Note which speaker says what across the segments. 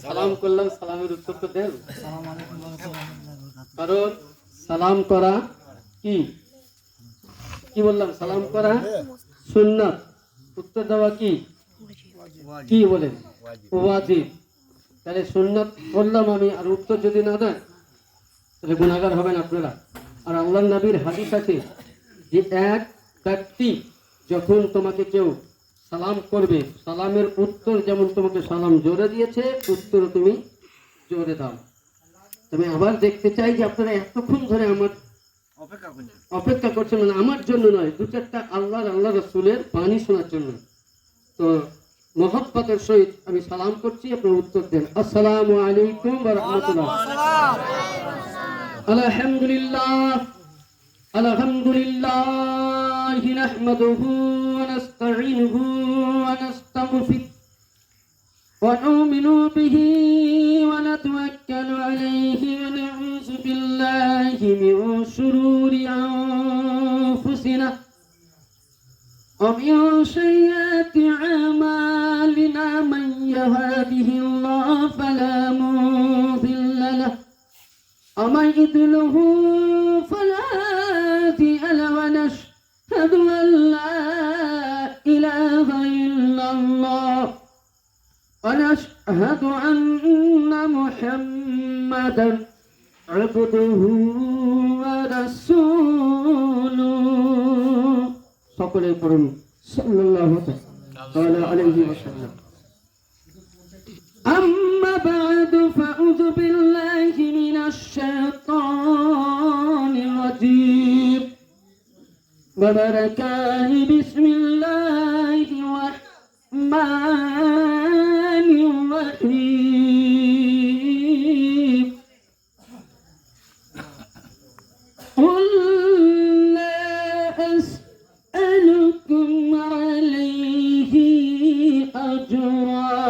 Speaker 1: সালাম করলাম, সালামের উত্তর তো দেন। কারণ সালাম করা কি কি বললাম, সালাম করা সুন্নাত, উত্তর দেওয়া কি কি বলেন ওয়াজিব। তাহলে সুন্নাত বললাম আমি, আর উত্তর যদি না দেন তাহলে গুনাহগার হবেন আপনারা। আর আল্লাহর নবীর হাদিস আছে যে এক ব্যক্তি যখন তোমাকে কেউ সালাম করবে, সালামের উত্তর যেমন তোমাকে সালাম জোরে দিয়েছে, উত্তর তুমি জোরে দাও। তবে আবার দেখতে চাই যে আপনারা এতক্ষণ ধরে আমার অপেক্ষা করছেন, মানে আমার জন্য নয়, দু চারটা আল্লাহ রসুলের বাণী শোনার জন্য। তো মহব্বতের সহিত আমি সালাম করছি, আপনার উত্তর দেন। আসসালামু আলাইকুম ওয়া রাহমাতুল্লাহ। আলহামদুলিল্লাহ আলহামদুলিল্লাহ নাহমাদুহু ওয়া নাস্তাঈনুহু ওয়া নাস্তাগফিরুহু ওয়া নু'মিনু বিহি ওয়া নাতাওয়াক্কালু আলাইহি ওয়া নাউযু বিল্লাহি মিন শুরুরি আনফুসিনা ওয়া মিন সাইয়্যাতি আমালিনা মান ইয়াহদিহিল্লাহু ফালা মুদিল্লা লাহু ওয়া মান ইউদ্লিলহু ফালা হাদিয়া লাহু ওয়া নাশহাদু আন লা ইলাহা ইল্লাল্লাহ ওয়া নাশহাদু আন্না মুহাম্মাদান আবদুহু ওয়া রাসূলুহু। সকলে পড়ুন সাল্লাল্লাহু আলাইহি ওয়াসাল্লাম। আম্মা বা'দু ফাউযু বিল্লাহি মিনাশ শাইতানির রাজীম। বারাকাতুহু বিসমিল্লাহির রাহমানির রাহিম। قل لا أسألكم عليه أجرا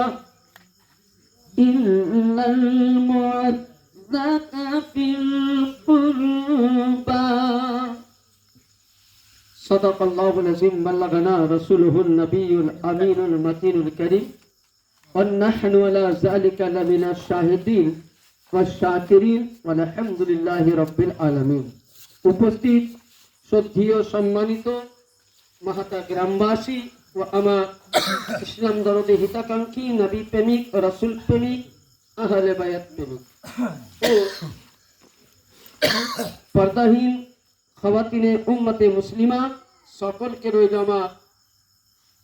Speaker 1: إلا المودة في القربى صدق الله العظيم بلغنا رسوله النبي الأمين المتين الكريم ونحن على ذلك لمن الشاهدين والشاكرين والحمد لله رب العالمين। উপস্থিত শ্রদ্ধেয় সম্মানিত মাহাতা গ্রামবাসী ও আমার ইসলাম দরদে হিতাকাঙ্ক্ষী নবী প্রেমিক ও রাসূল প্রেমিক আহলে বায়াত প্রেমিক ও পর্দাহীন খাওয়াতিনে উম্মতে মুসলিমা সকলকে রইল আমার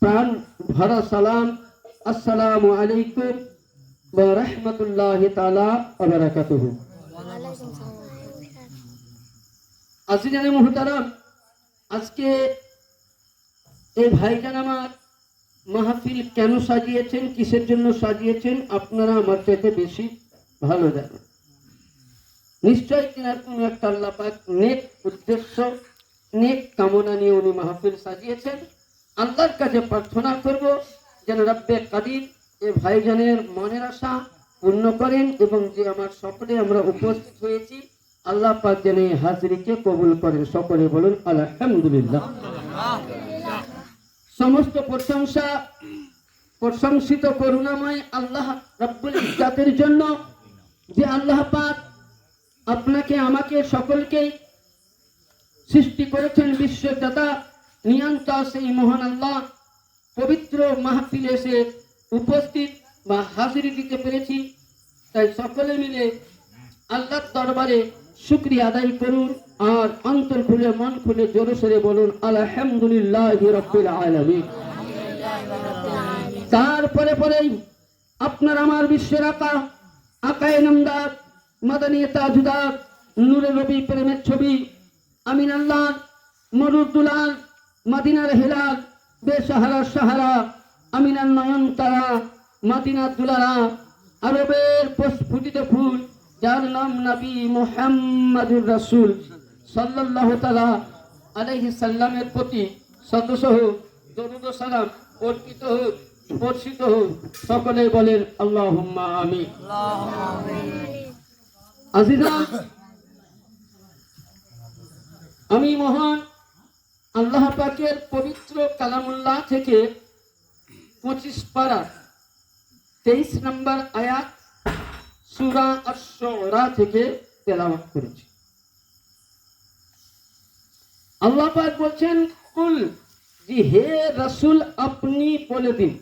Speaker 1: প্রাণ ভরা সালাম। আসসালামু আলাইকুম ওয়া রাহমাতুল্লাহি তাআলা ওয়া বারাকাতুহু। আজিজানে মুহতারাম, আজকে এই ভাইজান আমার মাহফিল কেন সাজিয়েছেন, কিসের জন্য সাজিয়েছেন, আপনারা আমার চাইতে বেশি ভালো জানেন। নিশ্চয়ই তিনার কোনো একটা আল্লাহ পাক নেক উদ্দেশ্য, নেক কামনা নিয়ে উনি মাহফিল সাজিয়েছেন। আল্লাহর কাছে প্রার্থনা করব যেন রব্বে কাদির এ ভাইজানের মনের আশা পূর্ণ করেন, এবং যে আমার সকলে আমরা উপস্থিত হয়েছি আল্লাহ পাক যেন এই হাজরিকে কবুল করেন। সকলে বলুন আলহামদুলিল্লাহ। সমস্ত প্রশংসা প্রশংসিত করুণাময় আল্লাহ রাব্বুল ইজ্জাতের জন্য, যে আল্লাহ পাক আপনাকে আমাকে সকলকে সৃষ্টি করেছেন বিশ্বদাতা নিয়ন্তা সেই মহান আল্লাহ। পবিত্র মাহফিলে এসে উপস্থিত বা হাজিরি দিতে পেরেছি, তাই সকলে মিলে আল্লাহর দরবারে শুকরিয়া আদায় করুন আর অন্তর খুলে মন খুলে জোরে সোরে বলুন আলহামদুলিল্লাহি রাব্বিল আলামিন। তারপরে পরেই আপনার আমার বিশ্বের আকায়ে নামদার মাদানী তাজুদার নূরে নবী প্রেমের ছবি আমিন আল্লাহ মরুদুলাল মদিনার হেলাল বেসাহারা সাহারা আমিনার নয়ন তারা মদিনার দুলারা আরবের প্রস্ফুটিত ফুল, যার নাম নবী মুহাম্মদুর রাসূল সাল্লাল্লাহু তাআলা আলাইহি সাল্লামের প্রতি শতসহ দরুদ ও সালাম অর্পিত হোক, বর্ষিত হোক। সকলে বলেন আল্লাহুম্মা আমিন। আজিজান, আমি মহান আল্লাহ পাকের পবিত্র কালামুল্লাহ থেকে 25 পারা 23 নম্বর আয়াত সূরা আশ-শুআরা থেকে তেলাওয়াত করেছি। আল্লাহ পাক বলছেন, কুল, যে হে রাসূল আপনি বলে দিন।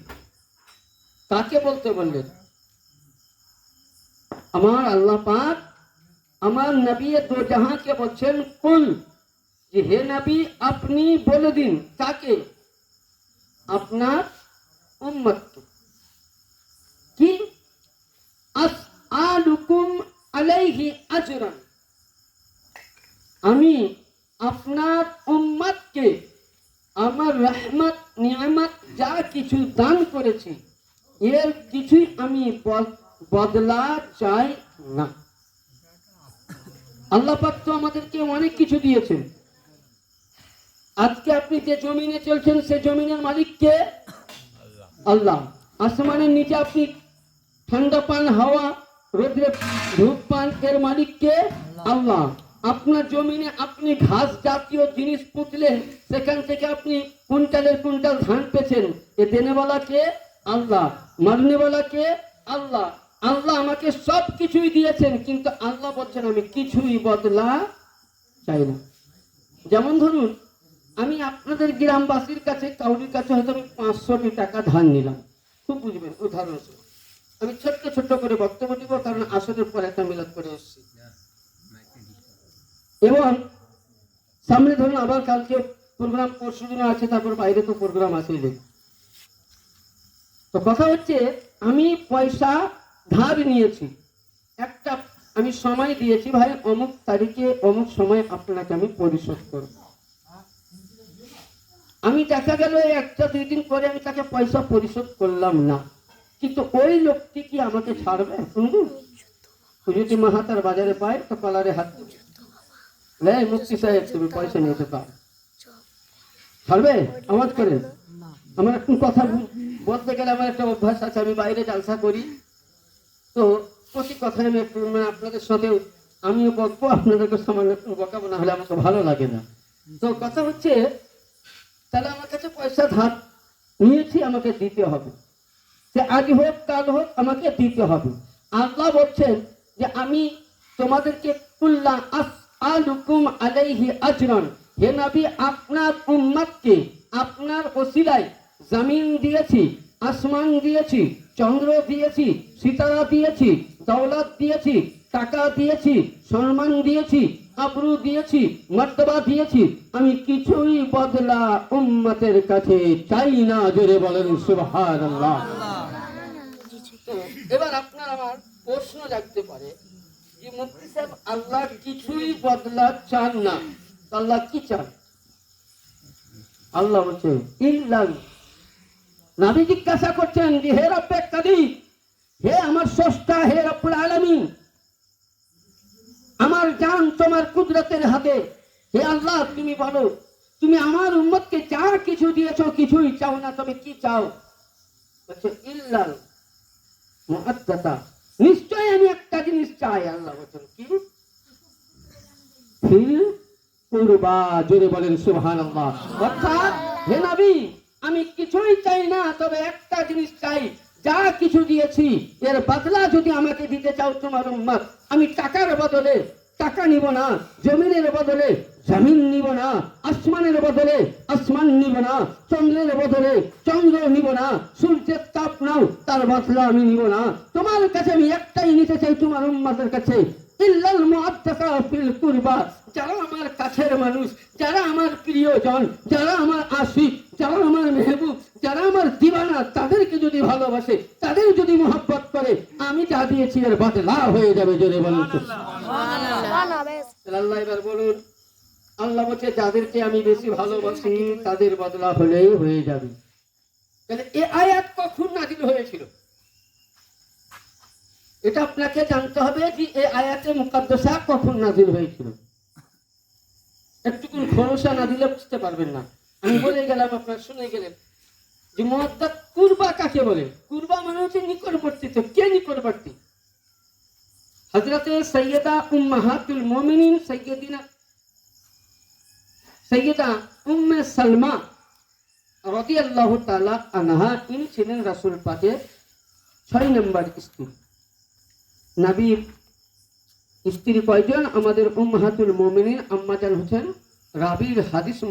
Speaker 1: কাকে বলতে বললেন? আমার আল্লাহ পাক আমার নবী দো জাহাঁকে বলছেন, কুল, যে হে নবী আপনি বলে দিন। কাকে? আপনার উম্মতকে। কি? আসআলুকুম আলাইহি আজরান, আমি আপনার উম্মতকে আমার রহমত নিয়ামত যা কিছু দান করেছি এর কিছুই আমি বদলা চাই না। আল্লাহ পাক তো আমাদেরকে অনেক কিছু দিয়েছেন। আজকে আপনি যে জমিনে চলছেন সে জমিনের মালিক কে? আল্লাহ। আসমানের নিচে আপনি ঠান্ডা পান, হাওয়া, রোদ্রে ধূপ পান, এর মালিক কে? আল্লাহ। আপনার জমিনে আপনি ঘাস জাতীয় জিনিস পুঁতলেন, সেখান থেকে আপনি কুইন্টালের কুইন্টাল ধান পেয়েছেন, এ দেনেওয়ালা কে? আল্লাহ। মারনেওয়ালা কে? আল্লাহ। আল্লাহ আমাকে সব কিছুই দিয়েছেন, কিন্তু আল্লাহ বলছেন আমি কিছুই বদলা চাই না। যেমন ধরুন, আমি আপনাদের গ্রামবাসীর কাছে কাউরির কাছে হয়তো আমি 500 টাকা ধার নিলাম, খুব বুঝবেন উদাহরণস্বরূপ। আমি ছোট্ট ছোট্ট করে বক্তব্য দিব, কারণ আসরের পর একটা মিলাদ করে এসেছি। এবং সামনে ধরুন আবার কালকে প্রোগ্রাম, পরশু দিনও আছে, তারপর বাইরে তো প্রোগ্রাম আছে। তো কথা হচ্ছে, আমি পয়সা ধার নিয়েছি, একটা আমি সময় দিয়েছি, ভাই অমুক তারিখে অমুক সময় আপনাকে আমি পরিশোধ করব। আমি দেখা গেল একটা 2 দিন পরে আমি তাকে পয়সা পরিশোধ করলাম না, কিন্তু ওই লোকটি কি আমাকে ছাড়বে? শুনবো, যদি মাহাতার বাজারে পায় তো কলারে হাত দেবে, মুক্তি সাহেব তুমি পয়সা নিতে পারো, ছাড়বে? আওয়াজ করে। আমার একটু কথা বলতে গেলে আমার একটা অভ্যাস আছে, আমি বাইরে জালসা করি, তো প্রতি কথায় আমি একটু আপনাদের সাথেও আমিও বকবো, আপনাদেরকে সামান্য একটু বকাবো, না হলে আমাকে ভালো লাগে না। তো কথা হচ্ছে, তাহলে আমার কাছে পয়সা ধার নিয়েছি, আমাকে দিতে হবে, সে আজ হোক কাল হোক আমাকে দিতে হবে। আল্লাহ বলছেন যে আমি তোমাদেরকে কুল্লা আসআলুকুম আলাইহি আজরান, হে নবী আপনার উম্মতকে আপনার ওসিলায় জমিন দিয়েছি, আসমান দিয়েছি, চন্দ্র দিয়েছি, সিতারা দিয়েছি, দৌলত দিয়েছি, টাকা দিয়েছি, সম্মান দিয়েছি, আবরু দিয়েছি, মর্তবা দিয়েছি, আমি কিছুই বদলা উম্মতের কাছে চাই না। জোরে বলেন সুবহানাল্লাহ। এবার আপনার আমার প্রশ্ন জাগতে পারে যে মুফতি সাহেব আল্লাহ কিছুই বদলা চান না, আল্লাহ কি চান? আল্লাহ বলছেন ইল্লাহ, নবী জিজ্ঞাসা করছেন যে হে রব্বে কাদির, হে আমার স্রষ্টা, হে রব্বুল আলামিন, আমার জান তোমার কুদরতের হাতে, হে আল্লাহ তুমি বলো, তুমি আমার উম্মতকে যা কিছু দিয়েছো কিছুই চাও না, তুমি কি চাও? বলছে ইল্লাহ মুআদ্দাতা, নিশ্চয় আমি একটা জিনিস চাই। আল্লাহ বলছেন কি? ফিল কুরবা। জোরে বলেন সুবহানাল্লাহ। অর্থাৎ হে নবী আমি কিছুই চাই না, তবে একটা জিনিস চাই, যা কিছু দিয়েছি এর বদলা যদি আমাকে দিতে চাও তোমার উম্মত, আমি টাকার বদলে টাকা নিব না, জমিনের বদলে জমিন নিব না, আসমানের বদলে আসমান নিব না, চন্দ্রের বদলে চন্দ্র নিব না, সূর্যের তাপ নাও তার বদলা আমি নিব না। তোমার কাছে আমি একটাই নিতে চাই, তোমার উম্মতের কাছে, ইল্লাল মুআদ্দাতা ফিল কুরবা, যারা আমার কাছের মানুষ, যারা আমার প্রিয়জন, যারা আমার আশিক, যারা আমার মেহবুব, যারা আমার দিওয়ানা, তাদেরকে যদি ভালোবাসে, তাদের যদি মহব্বত করে, আমি যা দিয়েছি এর বদলা হয়ে যাবে। জোরে বলুন আল্লাহ। এবার বলুন, আল্লাহ বলছে যাদেরকে আমি বেশি ভালোবাসি তাদের বদলা হলেই হয়ে যাবে। তাহলে এই আয়াত কখন নাযিল হয়েছিল? এটা আপনাকে জানতে হবে যে এই আয়াতে মুকাদ্দাসা কখন নাযিল হয়েছিল। একটুকুন ভরসা না দিলে বুঝতে পারবেন না। আমি বলে গেলাম, আপনারা শুনে গেলেন যে মুআদ্দাত কুরবা কাকে বলে। কুরবা মানে হচ্ছে নিকটবর্তী। তো কে নিকটবর্তী? হযরতে সাইয়্যিদা উম্মাহাতুল মুমিনিন সাইয়্যিদা উম্মে সালমা রাদিয়াল্লাহু তাআলা আনহা, ইনি ছিলেন রাসূল পাকের 6 নম্বর স্ত্রী। নবীর স্ত্রী কয়জন? আমাদের উম্মাহাতুল মুমিনিন আম্মাজান হচ্ছেন রাবির হাদিস